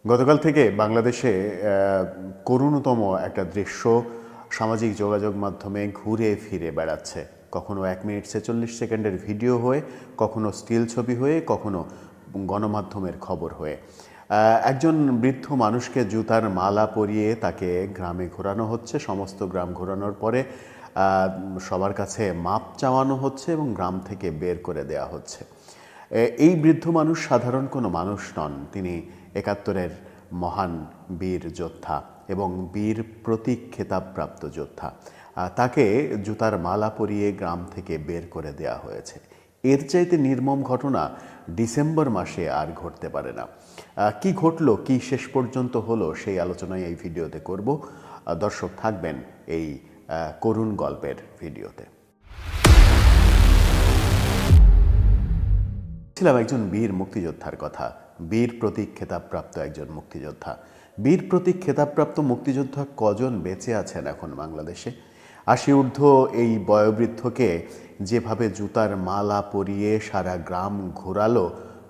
গতকাল থেকে বাংলাদেশে করুণতম একটা দৃশ্য সামাজিক যোগাযোগ মাধ্যমে ঘুরে ফিরে বেড়াচ্ছে। কখনো 1 মিনিট 46 সেকেন্ডের ভিডিও হয়ে, কখনো স্টিল ছবি হয়ে, কখনো গণমাধ্যমের খবর হয়ে। একজন বৃদ্ধ মানুষকে জুতার মালা পরিয়ে তাকে গ্রামে ঘোরানো হচ্ছে। সমস্ত গ্রাম ঘোরানোর পরে সবার কাছে মাপ চাওয়ানো হচ্ছে এবং গ্রাম থেকে বের করে দেয়া হচ্ছে। এই বৃদ্ধ মানুষ সাধারণ কোনো মানুষ নন। তিনি 71-এর মহান বীর যোদ্ধা এবং বীর প্রতীক খেতাবপ্রাপ্ত যোদ্ধা। তাকে জুতার মালা পরিয়ে গ্রাম থেকে বের করে দেয়া হয়েছে। এর চাইতে নির্মম ঘটনা ডিসেম্বর মাসে আর ঘটতে পারে না। কি ঘটলো, কি শেষ পর্যন্ত হলো, সেই আলোচনায় এই ভিডিওতে করব। দর্শক থাকবেন এই করুণ গল্পের ভিডিওতে। ছিলাম একজন বীর মুক্তিযোদ্ধার কথা, বীর প্রতীক খেতাবপ্রাপ্ত একজন মুক্তিযোদ্ধা। বীর প্রতীক খেতাবপ্রাপ্ত মুক্তিযোদ্ধা কজন বেঁচে আছেন এখন বাংলাদেশে? 80 ঊর্ধ্ব এই বয়োবৃদ্ধকে যেভাবে জুতার মালা পরিয়ে সারা গ্রাম ঘোরালো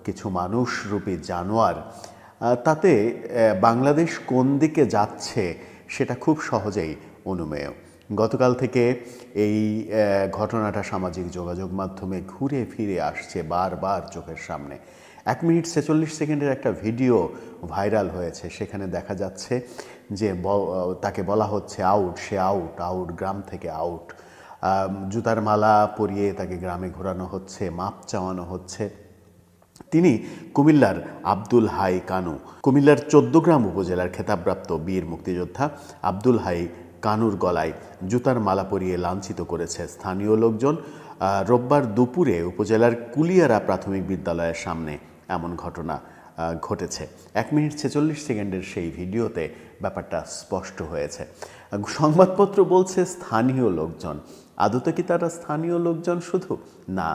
কিছু মানুষরূপী জানোয়ার, তাতে বাংলাদেশ কোন দিকে যাচ্ছে সেটা খুব সহজেই অনুমেয়। গতকাল থেকে এই ঘটনাটা সামাজিক যোগাযোগ মাধ্যমে ঘুরে ফিরে আসছে বারবার চোখের সামনে। 1 মিনিট 46 সেকেন্ডের একটা ভিডিও ভাইরাল হয়েছে। সেখানে দেখা যাচ্ছে যে তাকে বলা হচ্ছে আউট, সে আউট, আউট, গ্রাম থেকে আউট। জুতার মালা পরিয়ে তাকে গ্রামে ঘোরানো হচ্ছে, মাপ চাওয়ানো হচ্ছে। তিনি কুমিল্লার আব্দুল হাই কানু, কুমিল্লার 14গ্রাম উপজেলার খেতাবপ্রাপ্ত বীর মুক্তিযোদ্ধা আব্দুল হাই কানুর গলায় জুতার মালা পরিয়ে লাঞ্ছিত করেছে স্থানীয় লোকজন। রোববার দুপুরে উপজেলার কুলিয়ারা প্রাথমিক বিদ্যালয়ের সামনে এমন ঘটনা ঘটেছে। 1 মিনিট 46 সেকেন্ডের সেই ভিডিওতে ব্যাপারটা স্পষ্ট হয়েছে। সংবাদপত্র বলছে স্থানীয় লোকজন। আদতে কি তারা স্থানীয় লোকজন শুধু? না,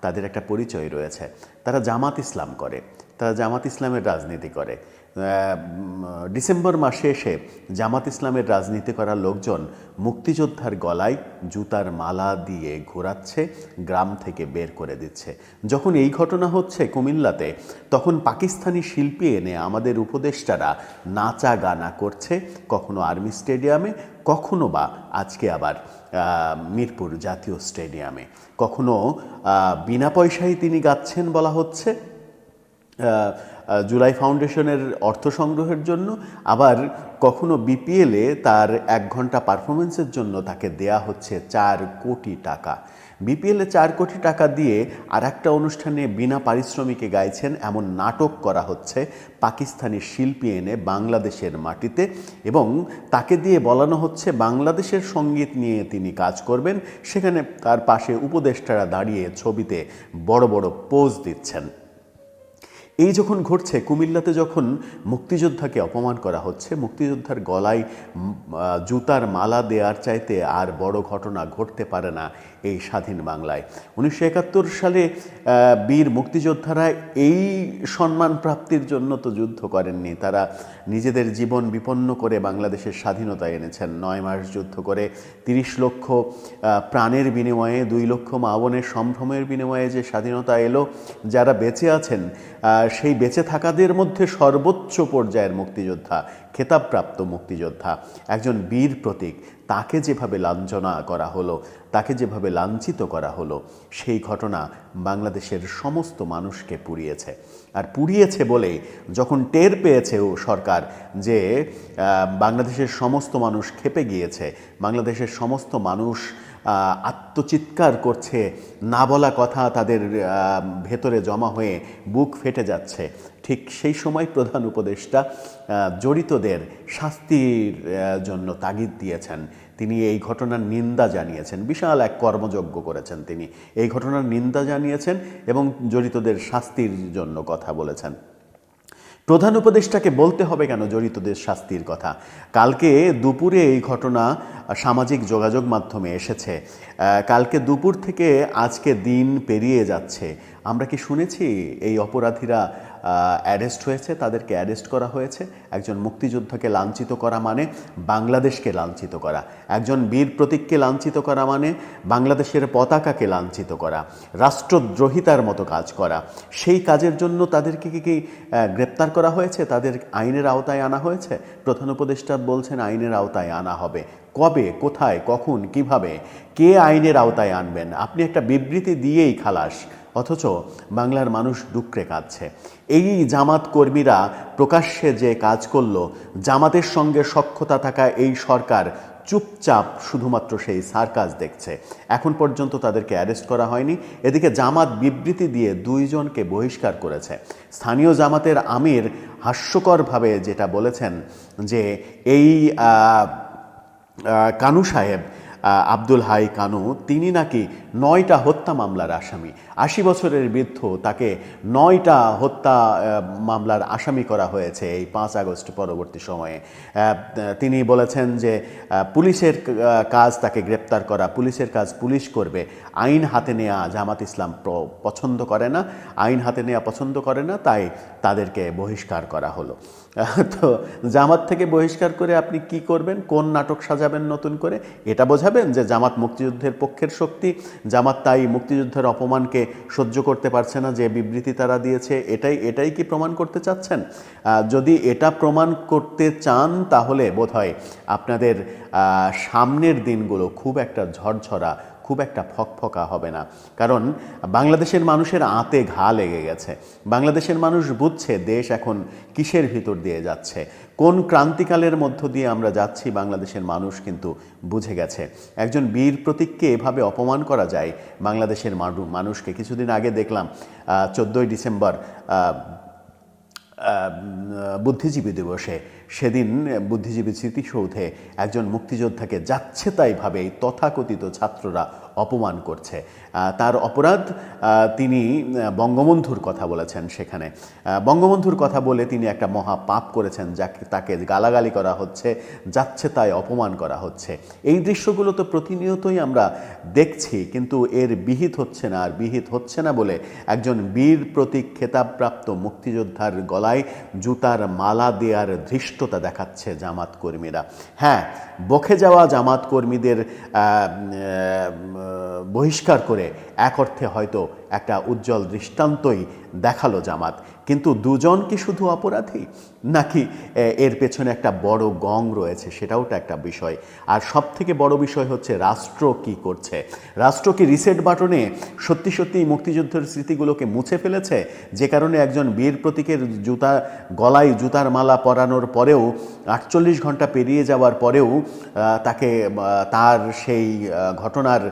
তাদের একটা পরিচয় রয়েছে। তারা জামাত ইসলাম করে, তারা জামাত ইসলামের রাজনীতি করে। ডিসেম্বর মাসে এসে জামাত ইসলামের রাজনীতি করা লোকজন মুক্তিযোদ্ধার গলায় জুতার মালা দিয়ে ঘোরাচ্ছে, গ্রাম থেকে বের করে দিচ্ছে। যখন এই ঘটনা হচ্ছে কুমিল্লাতে, তখন পাকিস্তানি শিল্পী এনে আমাদের উপদেষ্টারা নাচা গানা করছে, কখনো আর্মি স্টেডিয়ামে, কখনো বা আজকে আবার মিরপুর জাতীয় স্টেডিয়ামে। কখনো বিনা পয়সায় তিনি গাচ্ছেন বলা হচ্ছে জুলাই ফাউন্ডেশনের অর্থ সংগ্রহের জন্য, আবার কখনো বিপিএলে তার 1 ঘন্টা পারফরমেন্সের জন্য তাকে দেয়া হচ্ছে 4 কোটি টাকা। বিপিএলে 4 কোটি টাকা দিয়ে আর একটা অনুষ্ঠানে বিনা পারিশ্রমিকে গাইছেন এমন নাটক করা হচ্ছে পাকিস্তানি শিল্পী এনে বাংলাদেশের মাটিতে, এবং তাকে দিয়ে বলানো হচ্ছে বাংলাদেশের সঙ্গীত নিয়ে তিনি কাজ করবেন। সেখানে তার পাশে উপদেষ্টারা দাঁড়িয়ে ছবিতে বড় বড় পোজ দিচ্ছেন। এই যখন ঘটছে, কুমিল্লাতে যখন মুক্তিযোদ্ধাকে অপমান করা হচ্ছে, মুক্তিযোদ্ধার গলায় জুতার মালা দেওয়ার চাইতে আর বড় ঘটনা ঘটতে পারে না এই স্বাধীন বাংলায়। 1971 সালে বীর মুক্তিযোদ্ধারা এই সম্মান প্রাপ্তির জন্য তো যুদ্ধ করেননি। তারা নিজেদের জীবন বিপন্ন করে বাংলাদেশের স্বাধীনতা এনেছেন। 9 মাস যুদ্ধ করে 30 লক্ষ প্রাণের বিনিময়ে, 2 লক্ষ মা বোনের সম্ভ্রমের বিনিময়ে যে স্বাধীনতা এলো, যারা বেঁচে আছেন সেই বেঁচে থাকাদের মধ্যে সর্বোচ্চ পর্যায়ের মুক্তিযোদ্ধা, খেতাবপ্রাপ্ত মুক্তিযোদ্ধা, একজন বীর প্রতীক, তাকে যেভাবে লাঞ্ছনা করা হলো, তাকে যেভাবে লাঞ্ছিত করা হলো, সেই ঘটনা বাংলাদেশের সমস্ত মানুষকে পুড়িয়েছে। আর পুড়িয়েছে বলেই যখন টের পেয়েছে সরকার যে বাংলাদেশের সমস্ত মানুষ ক্ষেপে গিয়েছে, বাংলাদেশের সমস্ত মানুষ আত্মচিৎকার করছে, না বলা কথা তাদের ভেতরে জমা হয়ে বুক ফেটে যাচ্ছে, ঠিক সেই সময় প্রধান উপদেষ্টা জড়িতদের শাস্তির জন্য তাগিদ দিয়েছেন। তিনি এই ঘটনার নিন্দা জানিয়েছেন, বিশাল এক কর্মযজ্ঞ করেছেন তিনি, এই ঘটনার নিন্দা জানিয়েছেন এবং জড়িতদের শাস্তির জন্য কথা বলেছেন। প্রধান উপদেষ্টাকে বলতে হবে কেন জড়িতদের শাস্তির কথা? কালকে দুপুরে এই ঘটনা সামাজিক যোগাযোগ মাধ্যমে এসেছে। কালকে দুপুর থেকে আজকে দিন পেরিয়ে যাচ্ছে, আমরা কি শুনেছি এই অপরাধীরা অ্যারেস্ট হয়েছে, তাদেরকে অ্যারেস্ট করা হয়েছে। একজন মুক্তিযোদ্ধাকে লাঞ্ছিত করা মানে বাংলাদেশকে লাঞ্ছিত করা, একজন বীর প্রতীককে লাঞ্ছিত করা মানে বাংলাদেশের পতাকাকে লাঞ্ছিত করা, রাষ্ট্রদ্রোহিতার মতো কাজ করা। সেই কাজের জন্য তাদেরকে কি গ্রেপ্তার করা হয়েছে, তাদের আইনের আওতায় আনা হয়েছে? প্রধান উপদেষ্টা বলছেন আইনের আওতায় আনা হবে। কবে, কোথায়, কখন, কিভাবে, কে আইনের আওতায় আনবেন? আপনি একটা বিবৃতি দিয়েই খালাস, অথচ বাংলার মানুষ ডুকরে কাঁদছে। এই জামাত কর্মীরা প্রকাশ্যে যে কাজ করলো, জামাতের সঙ্গে সখ্যতা থাকা এই সরকার চুপচাপ শুধুমাত্র সেই সার্কাস দেখছে। এখন পর্যন্ত তাদেরকে অ্যারেস্ট করা হয়নি। এদিকে জামাত বিবৃতি দিয়ে 2 জনকে বহিষ্কার করেছে। স্থানীয় জামাতের আমির হাস্যকরভাবে যেটা বলেছেন যে এই কানু সাহেব, আব্দুল হাই কানু, তিনি নাকি 9টা হত্যা মামলার আসামি। 80 বছরের বৃদ্ধ, তাকে 9টা হত্যা মামলার আসামি করা হয়েছে এই 5 আগস্ট পরবর্তী সময়ে। তিনি বলেছেন যে পুলিশের কাজ তাকে গ্রেপ্তার করা, পুলিশের কাজ পুলিশ করবে, আইন হাতে নেওয়া জামাত ইসলাম পছন্দ করে না, আইন হাতে নেওয়া পছন্দ করে না, তাই তাদেরকে বহিষ্কার করা হলো। তো জামাত থেকে বহিষ্কার করে আপনি কি করবেন? কোন নাটক সাজাবেন নতুন করে? এটা বোঝাবেন যে জামাত মুক্তিযুদ্ধের পক্ষের শক্তি, জামাত তাই মুক্তিযুদ্ধের অপমানকে সহ্য করতে পারছে না, যে বিবৃতি তারা দিয়েছে এটাই কি প্রমাণ করতে চাচ্ছেন? যদি এটা প্রমাণ করতে চান তাহলে বোধহয় আপনাদের সামনের দিনগুলো খুব একটা ঝরঝরা, খুব একটা ফকফকা হবে না। কারণ বাংলাদেশের মানুষের আঁতে ঘা লেগে গেছে। বাংলাদেশের মানুষ বুঝছে দেশ এখন কিসের ভিতর দিয়ে যাচ্ছে, কোন ক্রান্তিকালের মধ্য দিয়ে আমরা যাচ্ছি। বাংলাদেশের মানুষ কিন্তু বুঝে গেছে একজন বীর প্রতীককে এভাবে অপমান করা যায়। বাংলাদেশের মানুষকে কিছুদিন আগে দেখলাম 14ই ডিসেম্বর বুদ্ধিজীবী দিবসে, সেদিন বুদ্ধিজীবী স্মৃতিসৌধে একজন মুক্তিযোদ্ধাকে যাচ্ছে তাইভাবে তথাকথিত ছাত্ররা অপমান করছে। তার অপরাধ, তিনি বঙ্গবন্ধুর কথা বলেছেন সেখানে। বঙ্গবন্ধুর কথা বলে তিনি একটা মহা পাপ করেছেন, তাকে গালাগালি করা হচ্ছে, যাচ্ছে তাই অপমান করা হচ্ছে। এই দৃশ্যগুলো তো প্রতিনিয়তই আমরা দেখছি, কিন্তু এর বিহিত হচ্ছে না। আর বিহিত হচ্ছে না বলে একজন বীর প্রতীক খেতাবপ্রাপ্ত মুক্তিযোদ্ধার গলায় জুতার মালা দেওয়ার ধৃষ্টতা দেখাচ্ছে জামাত কর্মীরা। হ্যাঁ, বকে যাওয়া জামাত কর্মীদের বহিষ্কার করে এক অর্থে হয়তো একটা উজ্জ্বল দৃষ্টান্তই দেখালো জামাত। কিন্তু 2 জন কি শুধু অপরাধী, নাকি এর পেছনে একটা বড় গং রয়েছে, সেটাও একটা বিষয়। আর সব থেকে বড় বিষয় হচ্ছে রাষ্ট্র কি করছে। রাষ্ট্র কি রিসেট বাটনে সত্যি সত্যি মুক্তিযুদ্ধের স্মৃতিগুলোকে মুছে ফেলেছে, যে কারণে একজন বীর প্রতীকের গলায় জুতার মালা পরানোর পরেও 48 ঘন্টা পেরিয়ে যাওয়ার পরেও তাকে তার সেই ঘটনার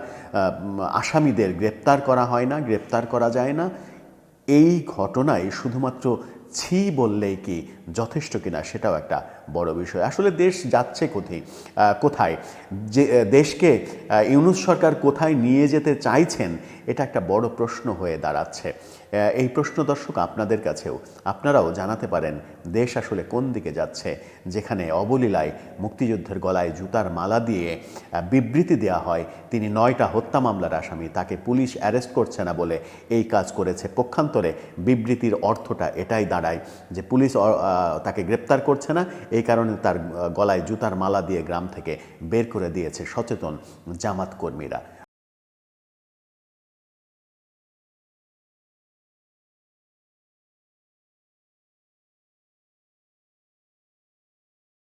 আসামিদের গ্রেপ্তার করা হয় না, গ্রেপ্তার করা যায় না? এই ঘটনায় শুধুমাত্র ছি বললেই কি যথেষ্ট কিনা, সেটাও একটা বড় বিষয়। আসলে দেশ যাচ্ছে কোথায়, যে দেশকে ইউনূস সরকার কোথায় নিয়ে যেতে চাইছেন, এটা একটা বড় প্রশ্ন হয়ে দাঁড়াচ্ছে। এই প্রশ্ন দর্শক আপনাদের কাছেও, আপনারাও জানাতে পারেন দেশ আসলে কোন দিকে যাচ্ছে, যেখানে অবলীলায় মুক্তিযুদ্ধের গলায় জুতার মালা দিয়ে বিবৃতি দেওয়া হয় তিনি 9টা হত্যা মামলার আসামি, তাকে পুলিশ অ্যারেস্ট করছে না বলে এই কাজ করেছে। পক্ষান্তরে বিবৃতির অর্থটা এটাই দাঁড়ায় যে পুলিশ তাকে গ্রেপ্তার করছে না, এই কারণে তার গলায় জুতার মালা দিয়ে গ্রাম থেকে বের করে দিয়েছে সচেতন জামাত কর্মীরা।